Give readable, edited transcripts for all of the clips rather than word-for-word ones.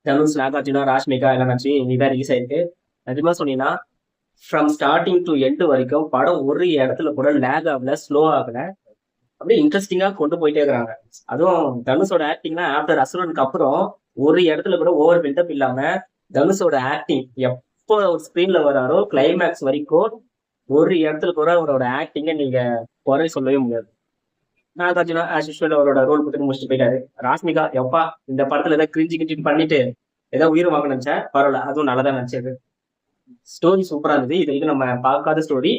தனுஷ், நாகார்ஜுனா, ராஷ்மிகா எல்லாம் நடிச்சு இதான் ரிலீஸ் ஆயிருக்கு. நிஜமா சொன்னீங்கன்னா ஃப்ரம் ஸ்டார்டிங் டு எண்ட் வரைக்கும் படம் ஒரு இடத்துல கூட லேக் ஆகல, ஸ்லோ ஆகல. அப்படியே இன்ட்ரெஸ்டிங்கா கொண்டு போயிட்டே இருக்கிறாங்க. அதுவும் தனுஷோட ஆக்டிங்னா ஆஃப்டர் அசுரனுக்கு அப்புறம் ஒரு இடத்துல கூட ஓவர் பில்டப் இல்லாம தனுஷோட ஆக்டிங் எப்போ ஸ்கிரீன்ல வராரோ கிளைமேக்ஸ் வரைக்கும் ஒரு இடத்துல கூட அவரோட ஆக்டிங்க நீங்க குறை சொல்லவே முடியாது. நாகார்ஜுனா ஆஸ் யூஸ்வல் அவரோட ரோல் கொடுத்துட்டு முடிச்சுட்டு போயிட்டாரு. ராஷ்மிகா எப்பா இந்த படத்துல ஏதாவது கிரிஞ்சி கிஞ்சி பண்ணிட்டு ஏதாவது உயிர் வாங்க நினைச்சேன், பரவாயில்ல, அதுவும் நல்லதா நினைச்சது. ஸ்டோரி சூப்பரா இருந்தது. இது வரைக்கும் நம்ம பார்க்காத ஸ்டோரி.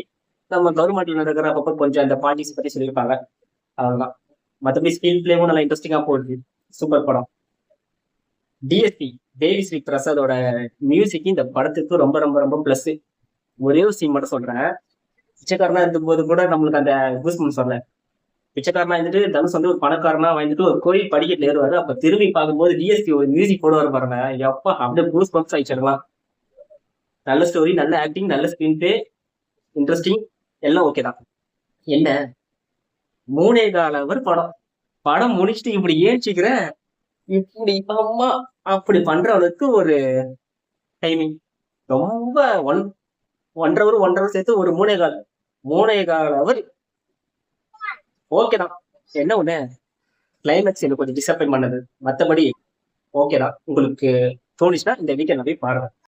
நம்ம கவர்மெண்ட்ல நடக்கிற அப்பப்போ கொஞ்சம் அந்த பாலிடிக்ஸ் பத்தி சொல்லியிருப்பாங்க, அவ்வளவுதான். மற்றபடி ஸ்கிரீன் பிளேவும் நல்லா இன்ட்ரெஸ்டிங்கா போகுது. சூப்பர் படம். டிஎஸ்பி தேவி ஸ்ரீ பிரசாதோட மியூசிக் இந்த படத்துக்கு ரொம்ப ரொம்ப ரொம்ப பிளஸ். ஒரே ஒரு சீன் மட்டும் சொல்றேன். பிச்சைக்காரனா இருந்தபோது கூட நம்மளுக்கு அந்த கூஸ்பம்ஸ் வரல. பிச்சைக்காரனா இருந்துட்டு தனுஷ் வந்து ஒரு பணக்காரனா வந்துட்டு ஒரு கோயில் படிக்கட்டுல ஏறுவாரு. அப்ப திரும்பி பார்க்கும்போது டிஎஸ்பி ஒரு மியூசிக் போடுவாரு பாருங்க, எப்பா அப்படியே கூஸ் பம்ப்ஸ் ஆயிடுச்சிடலாம். நல்ல ஸ்டோரி, நல்ல ஆக்டிங், நல்ல ஸ்கிரீன் பிளே, இன்ட்ரெஸ்டிங், எல்லாம் ஓகே தான். என்ன 3.25 படம், படம் முடிச்சுட்டு இப்படி ஏற்றிக்கிற, இப்படி அம்மா அப்படி பண்ற அளவுக்கு ஒரு டைமிங். ரொம்ப 1.5 சேர்த்து ஒரு 3.25 ஓகே தான். என்ன ஒண்ணு, கிளைமேக்ஸ் எனக்கு கொஞ்சம் டிசப்பாயின் பண்ணது. மத்தபடி ஓகே தான். உங்களுக்கு தோணுச்சுன்னா இந்த வீக்கெண்ட் போய் பாருங்க.